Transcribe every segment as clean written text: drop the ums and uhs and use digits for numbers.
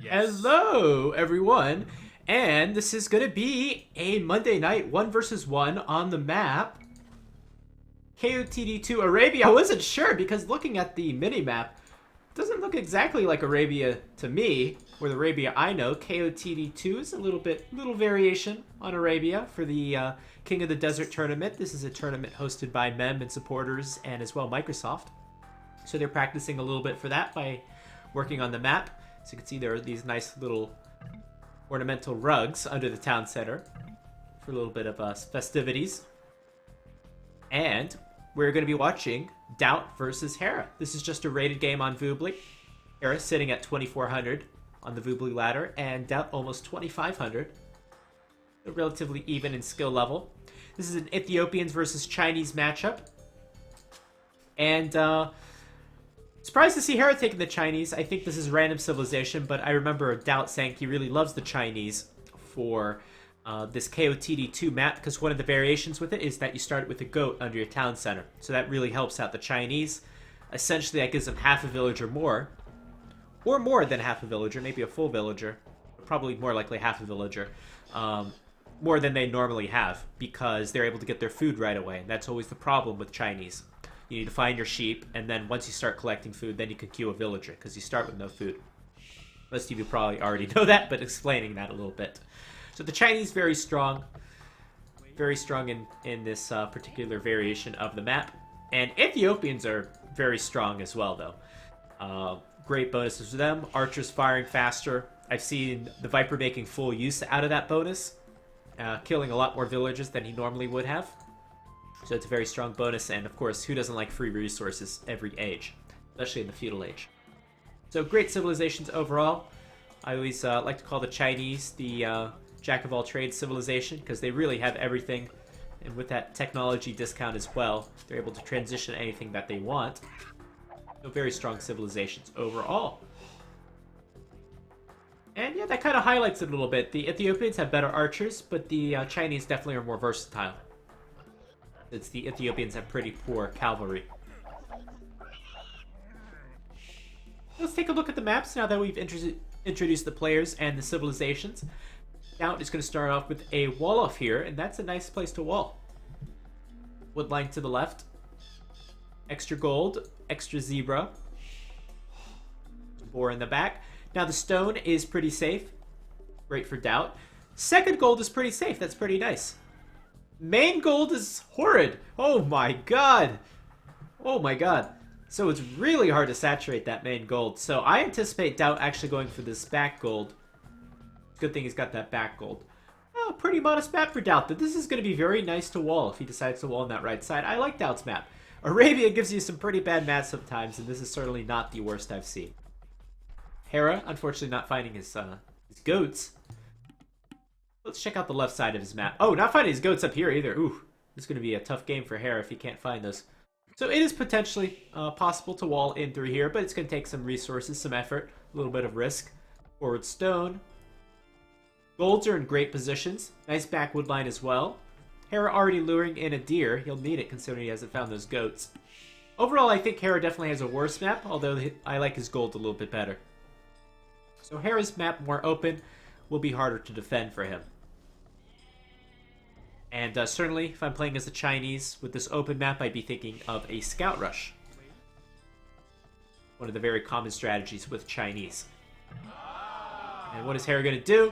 Hello, everyone, and this is gonna be a Monday night 1 versus 1 on the map KOTD2 Arabia. I wasn't sure because looking at the mini-map, it doesn't look exactly like Arabia to me, or the Arabia I know. KOTD2 is a little variation on Arabia for the King of the Desert tournament. This is a tournament hosted by MEM and supporters, and as well Microsoft. So they're practicing a little bit for that by working on the map. So you can see there are these nice little ornamental rugs under the town center for a little bit of festivities. And we're going to be watching DauT versus Hera. This is just a rated game on Voobly. Hera sitting at 2400 on the Voobly ladder, and DauT almost 2500. They're relatively even in skill level. This is an Ethiopians versus Chinese matchup. And surprised to see Hera taking the Chinese. I think this is random civilization, but I remember DauT saying he really loves the Chinese for this KOTD2 map, because one of the variations with it is that you start with a goat under your town center. So that really helps out the Chinese. Essentially, that gives them half a villager more. Or more than half a villager, maybe a full villager. Probably more likely half a villager. More than they normally have, because they're able to get their food right away. And that's always the problem with Chinese. You need to find your sheep, and then once you start collecting food, then you can queue a villager, because you start with no food. Most of you probably already know that, but explaining that a little bit. So the Chinese, very strong in this particular variation of the map. And Ethiopians are very strong as well, though. Great bonuses for them. Archers firing faster. I've seen the Viper making full use out of that bonus, killing a lot more villagers than he normally would have. So it's a very strong bonus, and of course, who doesn't like free resources every age, especially in the feudal age? So great civilizations overall. I always like to call the Chinese the jack-of-all-trades civilization, because they really have everything, and with that technology discount as well, they're able to transition anything that they want. So very strong civilizations overall. And yeah, that kind of highlights it a little bit. The Ethiopians have better archers, but the Chinese definitely are more versatile. It's the Ethiopians have pretty poor cavalry. Let's take a look at the maps now that we've introduced the players and the civilizations. DauT is going to start off with a wall off here, and that's a nice place to wall. Wood line to the left. Extra gold, extra zebra. Boar in the back. Now the stone is pretty safe. Great for DauT. Second gold is pretty safe. That's pretty nice. Main gold is horrid. Oh my god. Oh my god. So it's really hard to saturate that main gold. So I anticipate DauT actually going for this back gold. Good thing he's got that back gold. Oh, pretty modest map for DauT. But this is going to be very nice to wall if he decides to wall on that right side. I like DauT's map. Arabia gives you some pretty bad maps sometimes, and this is certainly not the worst I've seen. Hera, unfortunately not finding his goats. Let's check out the left side of his map. Oh, not finding his goats up here either. Ooh, this is going to be a tough game for Hera if he can't find those. So it is potentially possible to wall in through here, but it's going to take some resources, some effort, a little bit of risk. Forward stone. Golds are in great positions. Nice backwood line as well. Hera already luring in a deer. He'll need it considering he hasn't found those goats. Overall, I think Hera definitely has a worse map, although I like his gold a little bit better. So Hera's map, more open, will be harder to defend for him. And certainly, if I'm playing as the Chinese with this open map, I'd be thinking of a scout rush. One of the very common strategies with Chinese. And what is Hera going to do?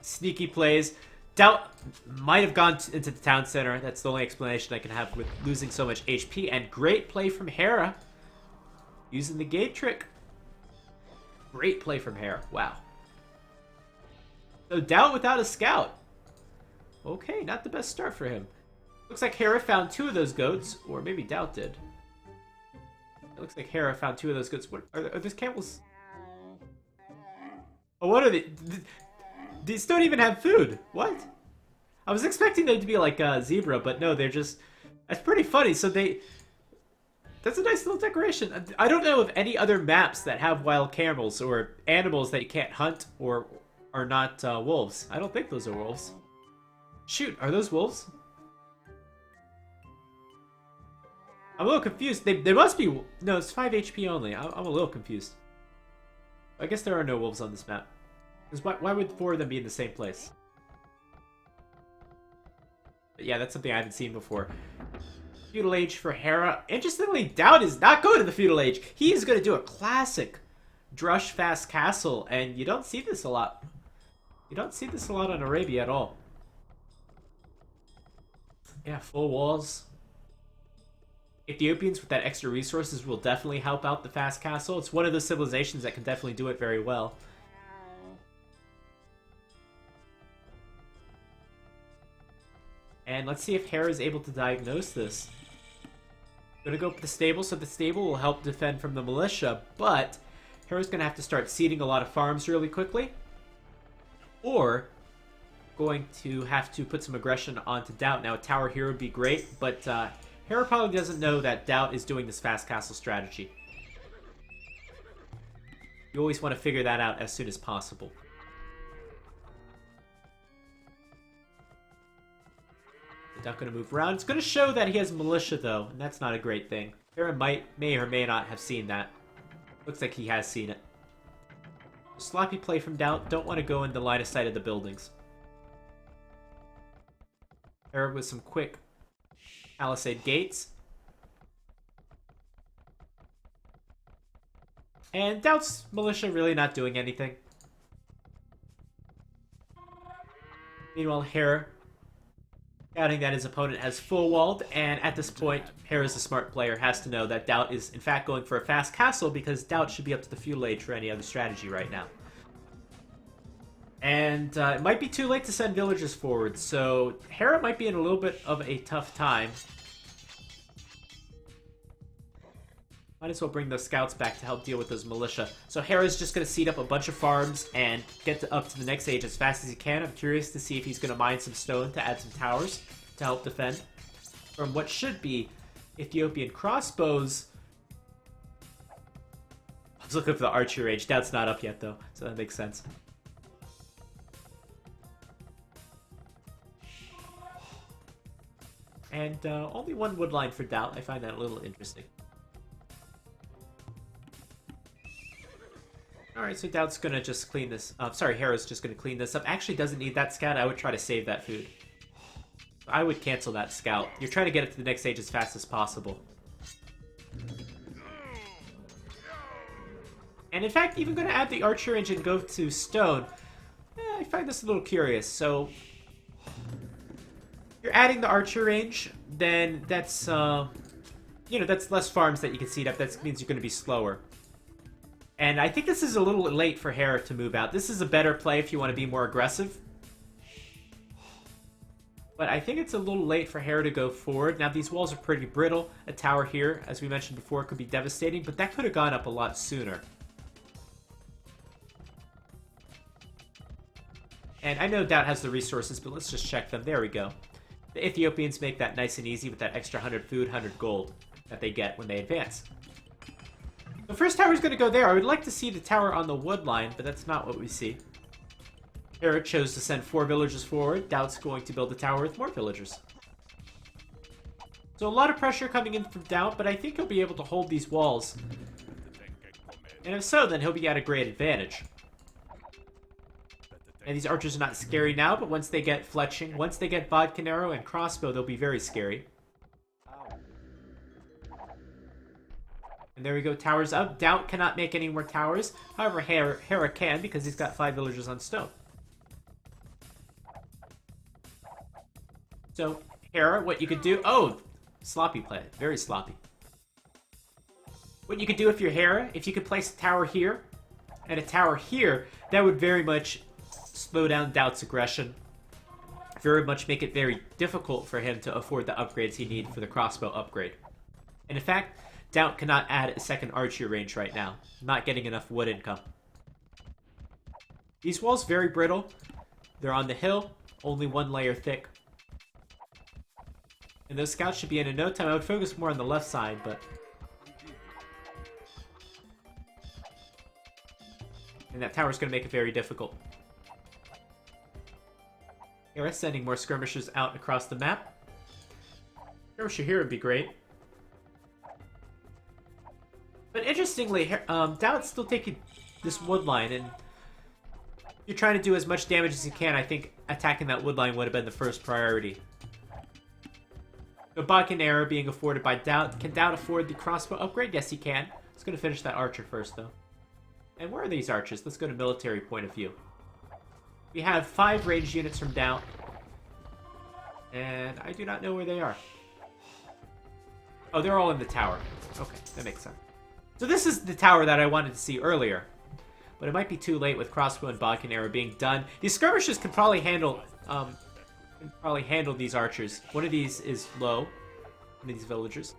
Sneaky plays. DauT might have gone into the town center. That's the only explanation I can have with losing so much HP. And great play from Hera. Using the gate trick. Great play from Hera. Wow. So DauT without a scout. Okay, not the best start for him. Looks like Hera found 2 of those goats. Or maybe DauT did. It looks like Hera found 2 of those goats. What are those camels? Oh, what are they? These don't even have food. What? I was expecting them to be like a zebra, but no, they're just... That's pretty funny. So that's a nice little decoration. I don't know of any other maps that have wild camels or animals that you can't hunt or are not wolves. I don't think those are wolves. Shoot, are those wolves? I'm a little confused. They must be... No, it's 5 HP only. I'm a little confused. I guess there are no wolves on this map. Because why would 4 of them be in the same place? But yeah, that's something I haven't seen before. Feudal Age for Hera. Interestingly, DauT is not going to the Feudal Age. He is going to do a classic Drush Fast Castle, and you don't see this a lot. You don't see this a lot on Arabia at all. Yeah, full walls. Ethiopians with that extra resources will definitely help out the Fast Castle. It's one of those civilizations that can definitely do it very well. And let's see if Hera is able to diagnose this. Gonna go for the stable, so the stable will help defend from the militia, but Hera's gonna have to start seeding a lot of farms really quickly. Or going to have to put some aggression onto DauT. Now, a tower here would be great, but Hera probably doesn't know that DauT is doing this fast castle strategy. You always want to figure that out as soon as possible. The DauT going to move around. It's going to show that he has militia, though, and that's not a great thing. Hera may or may not have seen that. Looks like he has seen it. Sloppy play from DauT. Don't want to go in the line of sight of the buildings. Hera with some quick palisade gates. And DauT's militia really not doing anything. Meanwhile, Hera doubting that his opponent has full walled, and at this point, Hera's a smart player, has to know that DauT is in fact going for a fast castle because DauT should be up to the feudal age for any other strategy right now. And it might be too late to send villagers forward, so Hera might be in a little bit of a tough time. Might as well bring those scouts back to help deal with those militia. So Hera's just going to seed up a bunch of farms and get up to the next age as fast as he can. I'm curious to see if he's going to mine some stone to add some towers to help defend from what should be Ethiopian crossbows. I was looking for the archery range. DauT's not up yet, though, so that makes sense. And only one wood line for DauT. I find that a little interesting. Alright, so DauT's gonna just clean this up. Sorry, Hera's just gonna clean this up. Actually doesn't need that scout. I would try to save that food. I would cancel that scout. You're trying to get it to the next stage as fast as possible. And in fact, even gonna add the archer range and go to stone. I find this a little curious. So, you're adding the archer range, then that's, that's less farms that you can seed up. That means you're gonna be slower. And I think this is a little late for Hera to move out. This is a better play if you want to be more aggressive. But I think it's a little late for Hera to go forward. Now, these walls are pretty brittle. A tower here, as we mentioned before, could be devastating, but that could have gone up a lot sooner. And I know DauT has the resources, but let's just check them. There we go. The Ethiopians make that nice and easy with that extra 100 food, 100 gold that they get when they advance. The first tower is going to go there. I would like to see the tower on the wood line, but that's not what we see. Hera chose to send 4 villagers forward. DauT's going to build a tower with more villagers. So a lot of pressure coming in from DauT, but I think he'll be able to hold these walls. And if so, then he'll be at a great advantage. And these archers are not scary now, but once they get fletching, once they get vodka arrow and crossbow, they'll be very scary. And there we go, towers up. DauT cannot make any more towers. However, Hera can because he's got 5 villagers on stone. So, Hera, what you could do... Oh, sloppy play. Very sloppy. What you could do if you're Hera, if you could place a tower here and a tower here, that would very much slow down DauT's aggression. Very much make it very difficult for him to afford the upgrades he needs for the crossbow upgrade. And in fact... DauT cannot add a second archery range right now. Not getting enough wood income. These walls very brittle. They're on the hill, only 1 layer thick. And those scouts should be in no time. I would focus more on the left side, but... And that tower's going to make it very difficult. Hera sending more skirmishers out across the map. Skirmisher here would be great. But interestingly, DauT's still taking this wood line, and you're trying to do as much damage as you can. I think attacking that wood line would have been the first priority. The Buck and Hera being afforded by DauT. Can DauT afford the crossbow upgrade? Yes, he can. Let's go to finish that archer first, though. And where are these archers? Let's go to military point of view. We have 5 ranged units from DauT. And I do not know where they are. Oh, they're all in the tower. Okay, that makes sense. So this is the tower that I wanted to see earlier. But it might be too late with crossbow and Buck and Hera being done. These skirmishes can probably handle these archers. One of these is low. One of these villagers.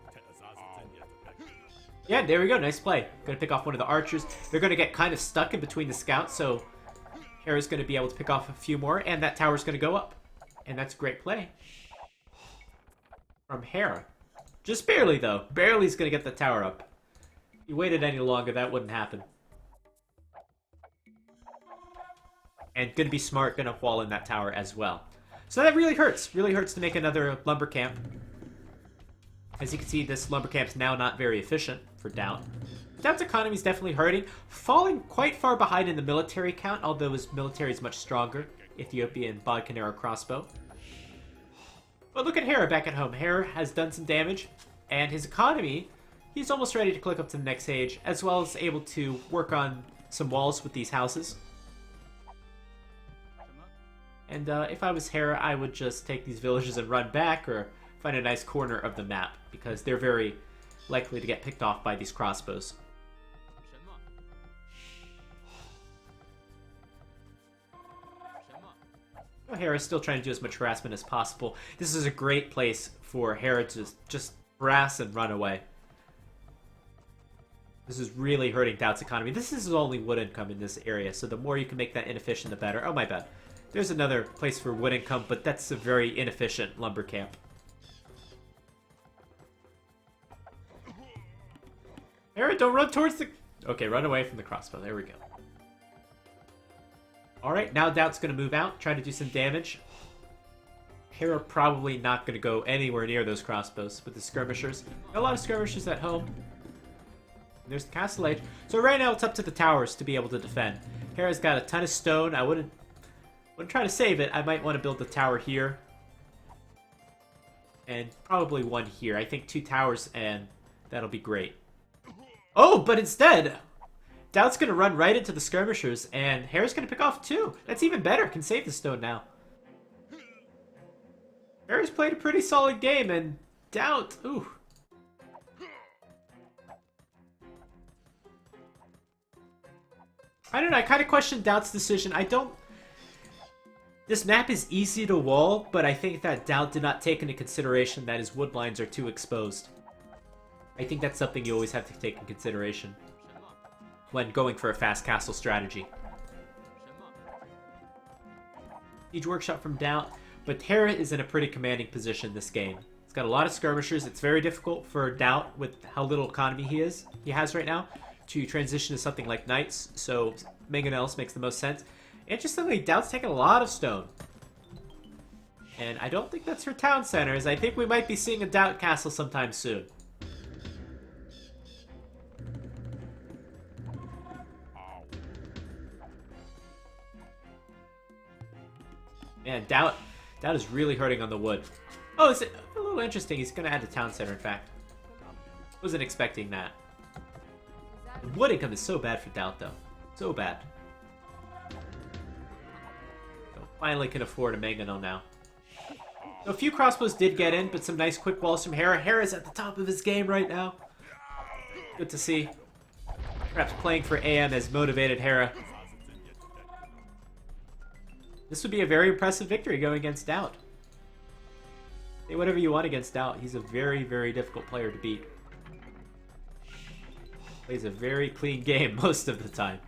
Yeah, there we go. Nice play. Gonna pick off one of the archers. They're gonna get kind of stuck in between the scouts, so Hera's gonna be able to pick off a few more, and that tower's gonna go up. And that's a great play from Hera. Just barely, though. Barely's gonna get the tower up. If you waited any longer, that wouldn't happen. And gonna be smart, gonna wall in that tower as well. So that really hurts. Really hurts to make another lumber camp. As you can see, this lumber camp's now not very efficient for DauT. DauT's economy is definitely hurting. Falling quite far behind in the military count, although his military is much stronger. Ethiopian Bodkinera crossbow. But look at Hera back at home. Hera has done some damage, and his economy, he's almost ready to click up to the next stage, as well as able to work on some walls with these houses. And if I was Hera, I would just take these villages and run back, or find a nice corner of the map, because they're very likely to get picked off by these crossbows. Oh, Hera's still trying to do as much harassment as possible. This is a great place for Hera to just harass and run away. This is really hurting DauT's economy. This is only wood income in this area, so the more you can make that inefficient, the better. Oh, my bad. There's another place for wood income, but that's a very inefficient lumber camp. Hera, don't run towards the... Okay, run away from the crossbow. There we go. Alright, now DauT's going to move out, try to do some damage. Hera probably not going to go anywhere near those crossbows with the skirmishers. Got a lot of skirmishers at home. And there's the castle age. So right now it's up to the towers to be able to defend. Hera's got a ton of stone. I wouldn't try to save it. I might want to build the tower here. And probably one here. I think 2 towers and that'll be great. Oh, but instead, DauT's going to run right into the skirmishers, and Hera's going to pick off 2. That's even better. Can save the stone now. Hera's played a pretty solid game, and DauT, ooh. I don't know. I kind of question DauT's decision. This map is easy to wall, but I think that DauT did not take into consideration that his wood lines are too exposed. I think that's something you always have to take in consideration when going for a fast castle strategy. Siege workshop from DauT, but Hera is in a pretty commanding position this game. It's got a lot of skirmishers. It's very difficult for DauT, with how little economy he has right now, to transition to something like knights, so mangonels makes the most sense. Interestingly, DauT's taken a lot of stone. And I don't think that's for town centers. I think we might be seeing a DauT castle sometime soon. Man, DauT is really hurting on the wood. Oh, it's a little interesting. He's going to add a town center, in fact. Wasn't expecting that. The wood income is so bad for DauT, though. So bad. So finally can afford a mangonel now. So a few crossbows did get in, but some nice quick walls from Hera. Hera's at the top of his game right now. Good to see. Perhaps playing for AM has motivated Hera. This would be a very impressive victory going against DauT. Say whatever you want against DauT. He's a very, very difficult player to beat. Plays a very clean game most of the time.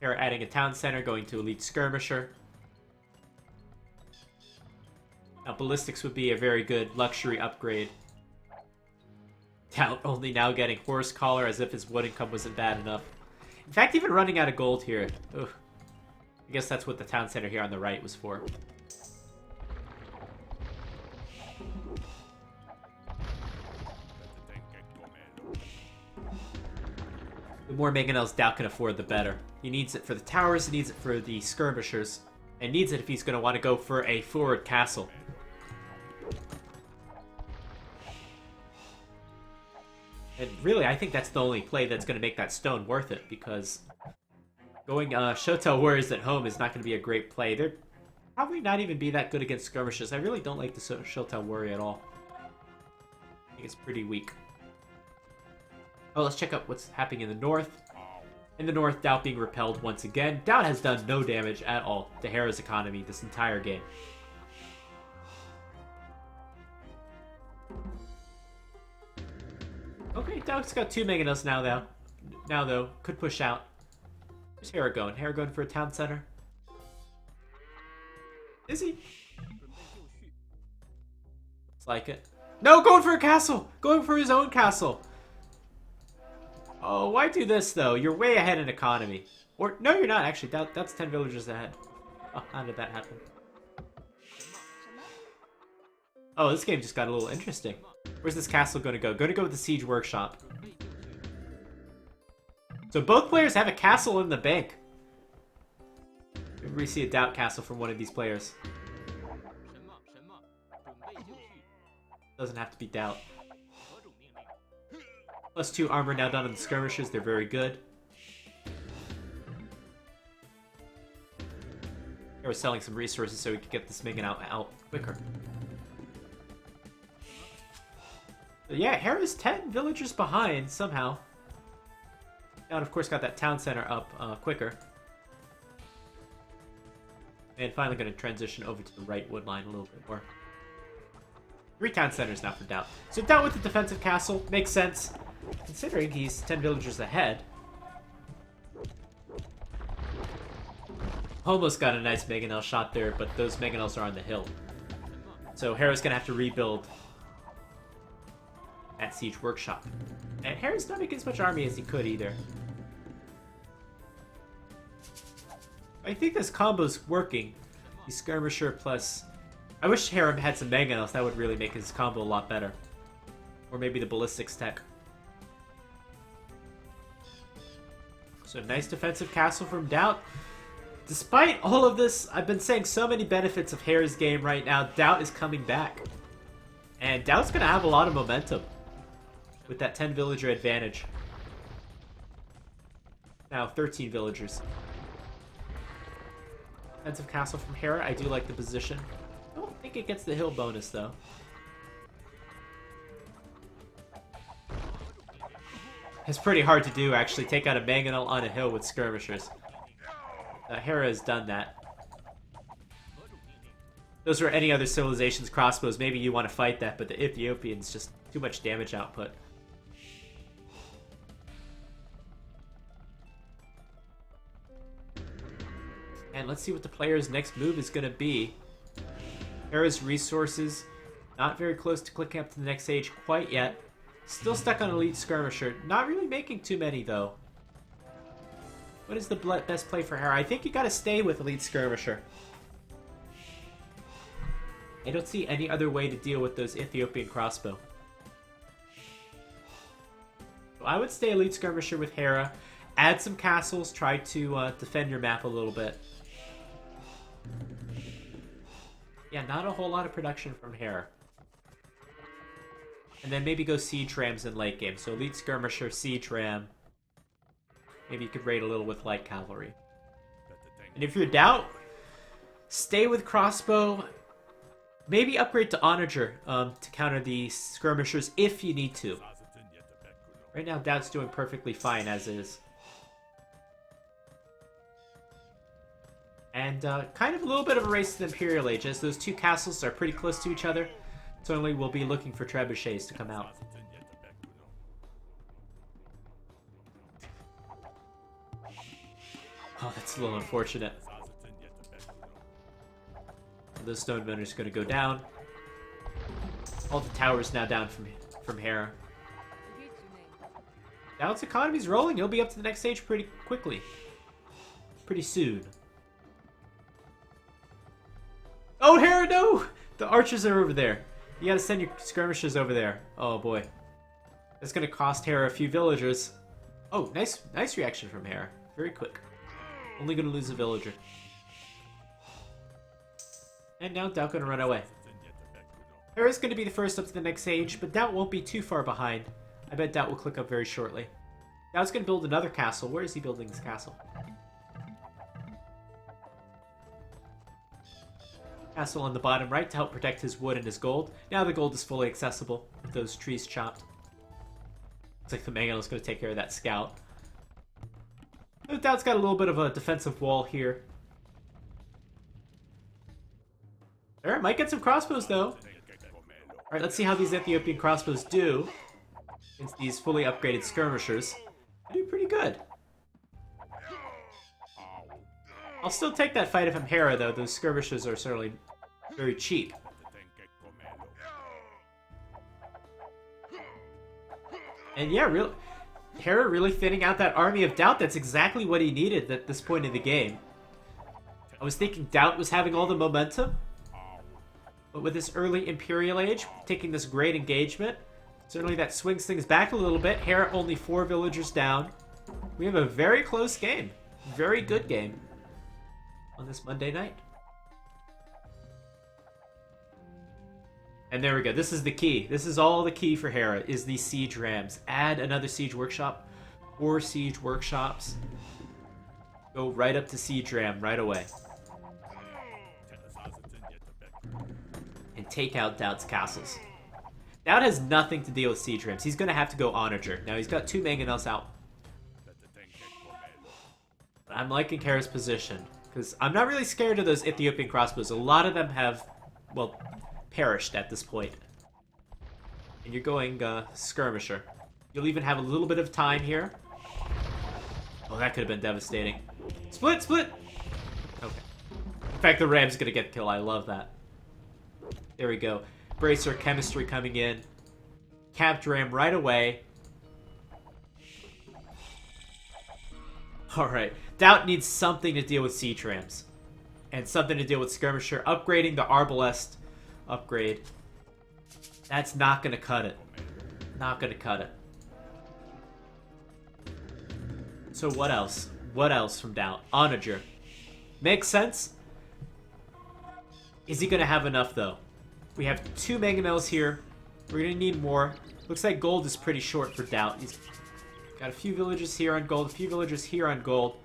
Hera adding a town center, going to elite skirmisher. Now ballistics would be a very good luxury upgrade. DauT only now getting horse collar, as if his wood income wasn't bad enough. In fact, even running out of gold here. Ugh. I guess that's what the town center here on the right was for. The more mangonels DauT can afford, the better. He needs it for the towers, he needs it for the skirmishers, and needs it if he's going to want to go for a forward castle. And really, I think that's the only play that's going to make that stone worth it, because going Shotel Warriors at home is not going to be a great play. They're probably not even be that good against skirmishes. I really don't like the Shotel Warrior at all. I think it's pretty weak. Oh, let's check out what's happening in the north. In the north, DauT being repelled once again. DauT has done no damage at all to Hera's economy this entire game. Okay, DauT's got 2 mangonels now though. Could push out. Where's Hera going? Hera going for a town center? Is he? Looks like it. No, going for a castle! Going for his own castle! Oh, why do this, though? You're way ahead in economy. Or, no, you're not, actually. That's 10 villagers ahead. Oh, how did that happen? Oh, this game just got a little interesting. Where's this castle going to go? Going to go with the Siege Workshop. So both players have a castle in the bank. Maybe we see a DauT castle from one of these players. Doesn't have to be DauT. +2 armor now done on the skirmishes. They're very good. I was selling some resources so we could get this Megan out quicker. But yeah, Hera's 10 villagers behind somehow. And of course got that town center up quicker. And finally going to transition over to the right wood line a little bit more. 3 town centers now for DauT. So DauT with the defensive castle makes sense, considering he's 10 villagers ahead. Almost got a nice mangonel shot there, but those mangonels are on the hill. So Hera's going to have to rebuild at Siege Workshop. And Hera's not making as much army as he could either. I think this combo's working. The Skirmisher plus... I wish Hera had some mangonels. That would really make his combo a lot better. Or maybe the ballistics tech. So nice defensive castle from DauT. Despite all of this, I've been saying so many benefits of Hera's game right now. DauT is coming back. And DauT's going to have a lot of momentum with that 10 villager advantage. Now 13 villagers. Defensive castle from Hera. I do like the position. I don't think it gets the hill bonus though. It's pretty hard to do actually, take out a mangonel on a hill with skirmishers. Hera has done that. Those were any other civilization's crossbows. Maybe you want to fight that, but the Ethiopians just too much damage output. And let's see what the player's next move is going to be. Hera's resources, not very close to clicking up to the next stage quite yet. Still stuck on Elite Skirmisher. Not really making too many, though. What is the best play for Hera? I think you gotta stay with Elite Skirmisher. I don't see any other way to deal with those Ethiopian crossbow. So I would stay Elite Skirmisher with Hera. Add some castles. Try to defend your map a little bit. Yeah, not a whole lot of production from Hera. And then maybe go Siege Rams in late game. So Elite Skirmisher, Siege Ram. Maybe you could raid a little with Light Cavalry. And if you're DauT, stay with Crossbow. Maybe upgrade to Onager to counter the Skirmishers if you need to. Right now, DauT's doing perfectly fine as is. And kind of a little bit of a race to the Imperial Age, as those two castles are pretty close to each other. Certainly we'll be looking for trebuchets to come out. Oh, that's a little unfortunate. The stone runner's going to go down. All the towers now down from Hera. DauT's economy's rolling. He'll be up to the next stage pretty quickly. Pretty soon. Oh, Hera, no! The archers are over there. You gotta send your skirmishers over there. Oh, boy. That's gonna cost Hera a few villagers. Oh, nice reaction from Hera. Very quick. Only gonna lose a villager. And now DauT gonna run away. Hera's gonna be the first up to the next stage, but DauT won't be too far behind. I bet DauT will click up very shortly. DauT's gonna build another castle. Where is he building his castle? Castle on the bottom right to help protect his wood and his gold. Now the gold is fully accessible with those trees chopped. Looks like the Mangonel's gonna take care of that scout. DauT's got a little bit of a defensive wall here. Alright, might get some crossbows though. Alright, let's see how these Ethiopian crossbows do against these fully upgraded skirmishers. They do pretty good. I'll still take that fight if I'm Hera though. Those skirmishers are certainly very cheap. And yeah, Hera really thinning out that army of DauT. That's exactly what he needed at this point in the game. I was thinking DauT was having all the momentum, but with this early Imperial age, taking this great engagement, certainly that swings things back a little bit. Hera only 4 villagers down. We have a very close game. Very good game on this Monday night. And there we go. This is the key. This is all the key for Hera, is these siege rams. Add another siege workshop. 4 siege workshops. Go right up to siege ram right away. And take out DauT's castles. DauT has nothing to deal with siege rams. He's going to have to go Onager. Now he's got 2 Mangonels out. But I'm liking Hera's position, because I'm not really scared of those Ethiopian crossbows. A lot of them have, well, perished at this point. And you're going skirmisher. You'll even have a little bit of time here. Oh, that could have been devastating. Split, split! Okay. In fact, the ram's gonna get killed. I love that. There we go. Bracer chemistry coming in. Capped ram right away. Alright. DauT needs something to deal with siege rams. And something to deal with skirmisher. Upgrading the arbalest upgrade. That's not gonna cut it. Not gonna cut it. So what else? What else from DauT? Onager. Makes sense. Is he gonna have enough though? We have 2 Mangonels here. We're gonna need more. Looks like gold is pretty short for DauT. He's got a few villagers here on gold, a few villagers here on gold.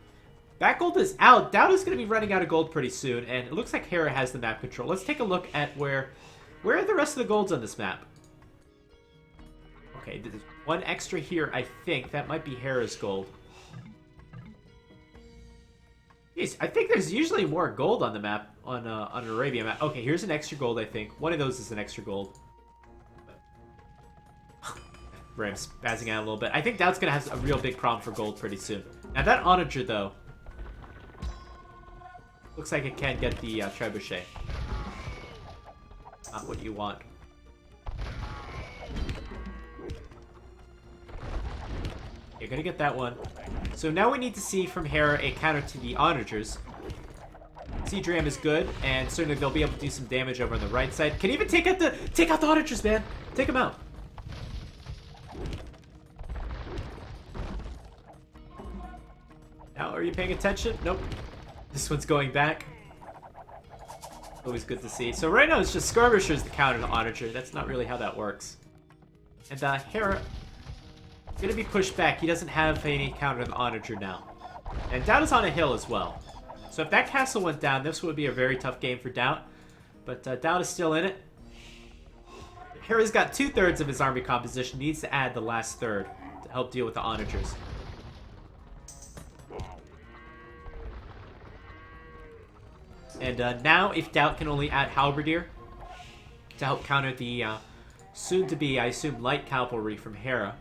That gold is out. DauT is going to be running out of gold pretty soon, and it looks like Hera has the map control. Let's take a look at where are the rest of the golds on this map. Okay, there's 1 extra here, I think. That might be Hera's gold. Jeez, I think there's usually more gold on the map, on an Arabia map. Okay, here's an extra gold, I think. One of those is an extra gold. Ram's spazzing out a little bit. I think DauT's going to have a real big problem for gold pretty soon. Now that Onager, though, looks like it can get the trebuchet. Not what you want. You're gonna get that one. So now we need to see from Hera a counter to the Onagers. Siege ram is good, and certainly they'll be able to do some damage over on the right side. Can even take out the Onagers, man. Take them out. Now, are you paying attention? Nope. This one's going back. Always good to see. So right now it's just skirmishers to counter the Onager. That's not really how that works. And Hera gonna be pushed back. He doesn't have any counter to the Onager now. And DauT is on a hill as well. So if that castle went down, this would be a very tough game for DauT. But DauT is still in it. Hera's got 2/3 of his army composition. Needs to add the last third to help deal with the Onagers. And now, if DauT can only add Halberdier to help counter the soon-to-be, I assume, light cavalry from Hera.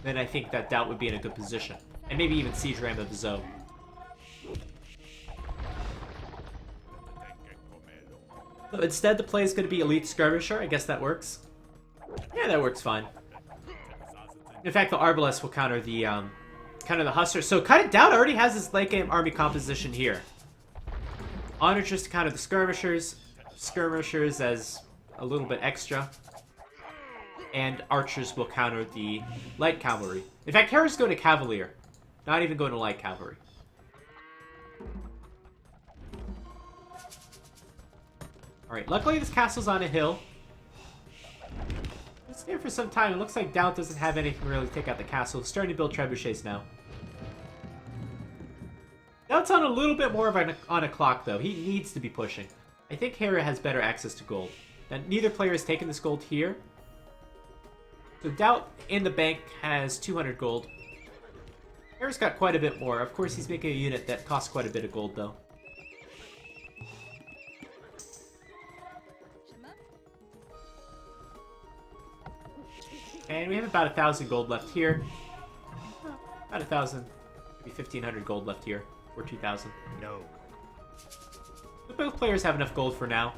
Then I think that DauT would be in a good position. And maybe even Siege Ram of his own. So instead, the play is going to be Elite Skirmisher. I guess that works. Yeah, that works fine. In fact, the Arbalest will counter the Hussar. So DauT already has his late game army composition here. Onagers to counter the Skirmishers. Skirmishers as a little bit extra. and archers will counter the light cavalry. In fact, Hera's going to cavalier, not even going to light cavalry. Alright, luckily this castle's on a hill. It's there for some time. It looks like DauT doesn't have anything really to take out the castle. It's starting to build trebuchets now. DauT's on a little bit more of on a clock, though. He needs to be pushing. I think Hera has better access to gold. Now, neither player has taken this gold here. So DauT in the bank has 200 gold. Hera's got quite a bit more. Of course, he's making a unit that costs quite a bit of gold, though. And we have about 1,000 gold left here. About 1,000, maybe 1,500 gold left here. Or 2,000. No. But both players have enough gold for now.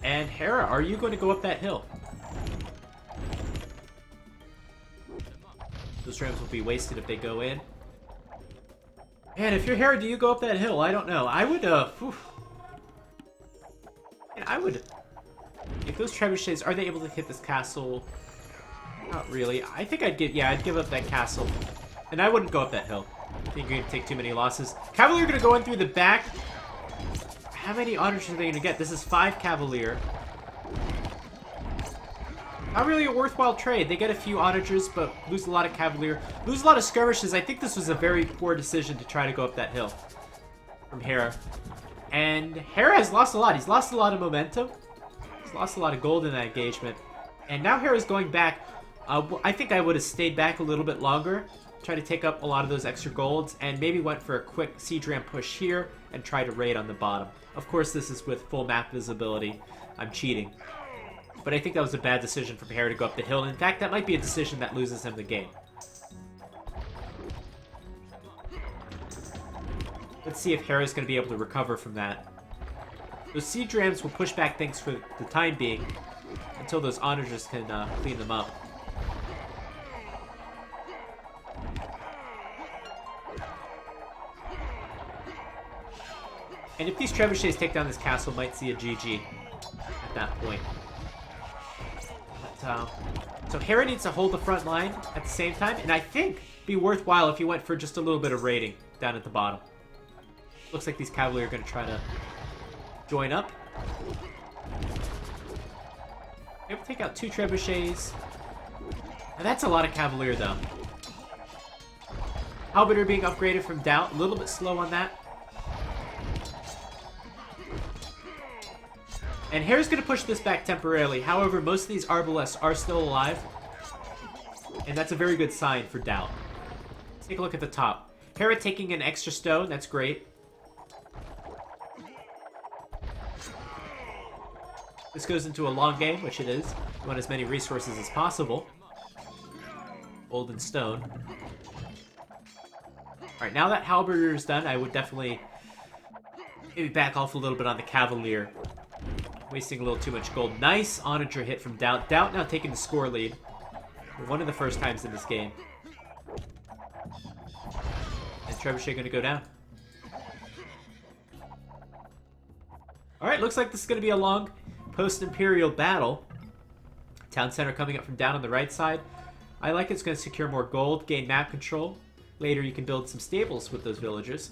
And Hera, are you going to go up that hill? Those rams will be wasted if they go in. Man, if you're Hera, do you go up that hill? I don't know. I would, Man, I would... If those trebuchets, are they able to hit this castle? Not really. I think I'd give up that castle. And I wouldn't go up that hill. I think you're going to take too many losses. Cavalier are going to go in through the back. How many honors are they going to get? This is 5 Cavalier. Not really a worthwhile trade. They get a few onagers, but lose a lot of Cavalier. Lose a lot of skirmishes. I think this was a very poor decision to try to go up that hill from Hera. And Hera has lost a lot. He's lost a lot of momentum. He's lost a lot of gold in that engagement. And now Hera's going back. I think I would have stayed back a little bit longer, try to take up a lot of those extra golds, and maybe went for a quick siege ram push here and try to raid on the bottom. Of course, this is with full map visibility. I'm cheating. But I think that was a bad decision for Hera to go up the hill. And in fact, that might be a decision that loses him the game. Let's see if Hera's going to be able to recover from that. Those siege rams will push back things for the time being until those onagers can clean them up. And if these trebuchets take down this castle, might see a GG at that point. But, so Hera needs to hold the front line at the same time, and I think it'd be worthwhile if he went for just a little bit of raiding down at the bottom. Looks like these Cavalier are going to try to join up. Able to take out 2 trebuchets. And that's a lot of Cavalier, though. Halberdier being upgraded from DauT, a little bit slow on that. And Hera's going to push this back temporarily. However, most of these Arbalests are still alive. And that's a very good sign for DauT. Let's take a look at the top. Hera taking an extra stone. That's great. This goes into a long game, which it is. You want as many resources as possible. Gold and stone. Alright, now that Halberdier is done, I would definitely maybe back off a little bit on the Cavalier. Wasting a little too much gold. Nice onager hit from DauT. DauT now taking the score lead. For one of the first times in this game. And Trebuchet going to go down. Alright, looks like this is going to be a long post-Imperial battle. Town center coming up from down on the right side. I like it's going to secure more gold, gain map control. Later you can build some stables with those villagers.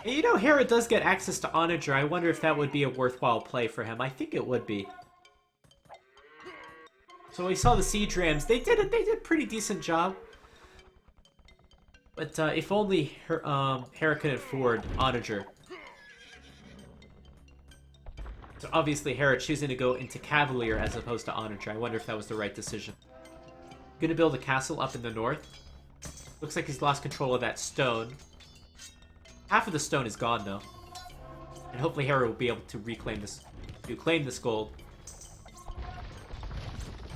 And you know, Hera does get access to onager. I wonder if that would be a worthwhile play for him. I think it would be. So we saw the siege rams. They did a pretty decent job. But if only Hera could afford onager. So obviously Hera choosing to go into Cavalier as opposed to onager. I wonder if that was the right decision. Gonna build a castle up in the north. Looks like he's lost control of that stone. Half of the stone is gone though. And hopefully Hera will be able to reclaim this, claim this gold.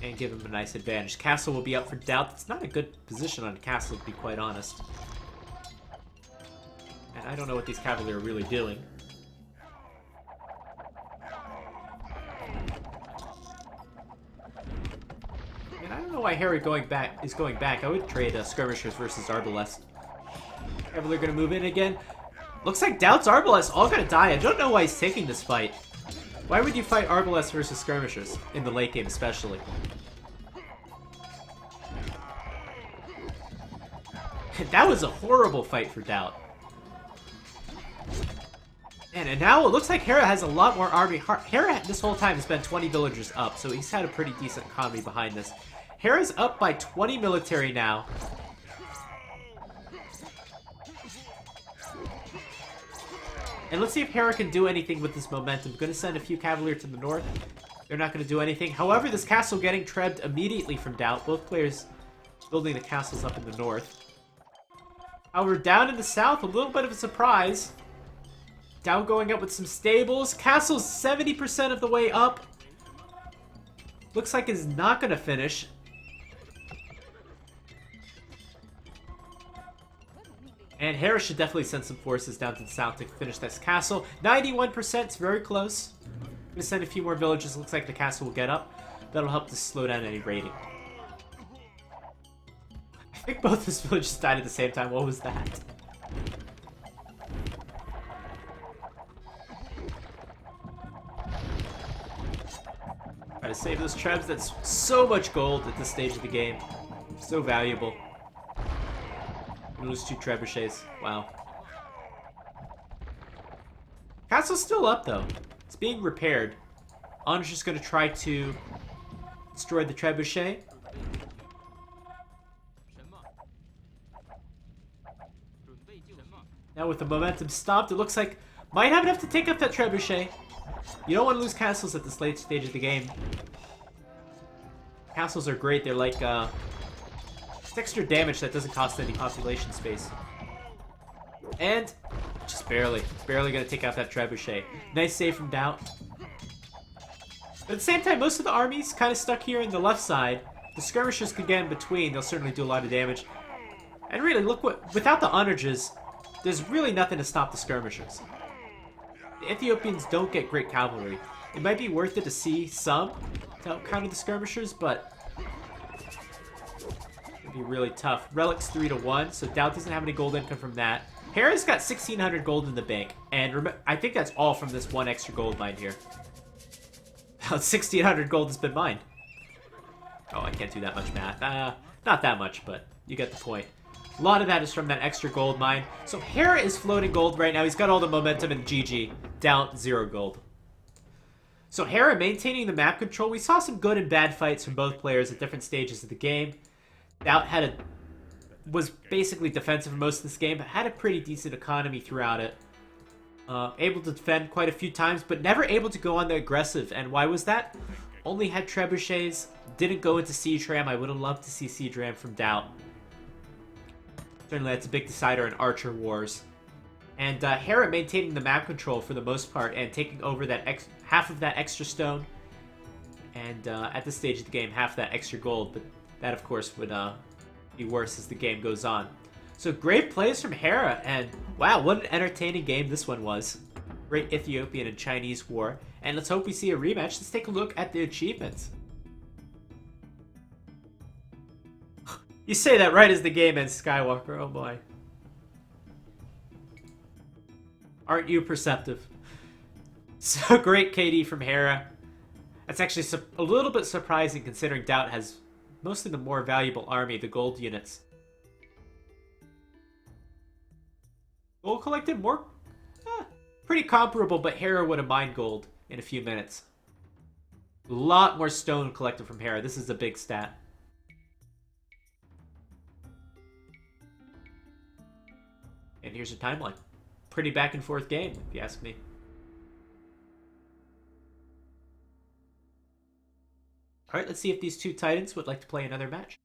And give him a nice advantage. Castle will be up for DauT. It's not a good position on a castle, to be quite honest. And I don't know what these Cavalier are really doing. why Hera is going back. I would trade skirmishers versus Arbalest. Cavalier gonna move in again. Looks like DauT's Arbalest all gonna die. I don't know why he's taking this fight. Why would you fight Arbalest versus skirmishers in the late game, especially? That was a horrible fight for DauT. And now it looks like Hera has a lot more army. Hera this whole time has been 20 villagers up, so he's had a pretty decent economy behind this. Hera's up by 20 military now. And let's see if Hera can do anything with this momentum. I'm going to send a few Cavalier to the north. They're not going to do anything. However, this castle getting trebbed immediately from DauT. Both players building the castles up in the north. However, down in the south, a little bit of a surprise. DauT going up with some stables. Castle's 70% of the way up. Looks like it's not going to finish. And Hera should definitely send some forces down to the south to finish this castle. 91%, it's very close. I'm going to send a few more villages. Looks like the castle will get up. That'll help to slow down any raiding. I think both his villages died at the same time. What was that? Try to save those trebs. That's so much gold at this stage of the game. So valuable. Lose 2 trebuchets. Wow. Castle's still up, though. It's being repaired. Anna's just going to try to destroy the trebuchet. Now with the momentum stopped, it looks like might have enough to take up that trebuchet. You don't want to lose castles at this late stage of the game. Castles are great. They're like, it's extra damage that doesn't cost any population space. And just barely going to take out that trebuchet. Nice save from DauT. But at the same time, most of the army's kind of stuck here in the left side. The skirmishers can get in between. They'll certainly do a lot of damage. And really, look what, without the onagers, there's really nothing to stop the skirmishers. The Ethiopians don't get great cavalry. It might be worth it to see some to counter the skirmishers, but it'd be really tough. Relics 3-1, so DauT doesn't have any gold income from that. Hera's got 1,600 gold in the bank, and I think that's all from this one extra gold mine here. About 1,600 gold has been mined. Oh, I can't do that much math. Not that much, but you get the point. A lot of that is from that extra gold mine. So Hera is floating gold right now. He's got all the momentum in GG. DauT, 0 gold. So Hera maintaining the map control. We saw some good and bad fights from both players at different stages of the game. DauT was basically defensive for most of this game, but had a pretty decent economy throughout it. Able to defend quite a few times, but never able to go on the aggressive. And why was that? Only had trebuchets. Didn't go into siege ram. I would have loved to see siege ram from DauT. Certainly that's a big decider in Archer Wars. And Hera maintaining the map control for the most part and taking over that half of that extra stone. And at this stage of the game, half of that extra gold. But that, of course, would be worse as the game goes on. So great plays from Hera. And wow, what an entertaining game this one was. Great Ethiopian and Chinese war. And let's hope we see a rematch. Let's take a look at the achievements. You say that right as the game ends, Skywalker. Oh boy. Aren't you perceptive? So great KD from Hera. That's actually a little bit surprising considering DauT has mostly the more valuable army, the gold units. Gold collected more? Pretty comparable, but Hera would have mined gold in a few minutes. A lot more stone collected from Hera. This is a big stat. And here's your timeline. Pretty back and forth game, if you ask me. Alright, let's see if these two titans would like to play another match.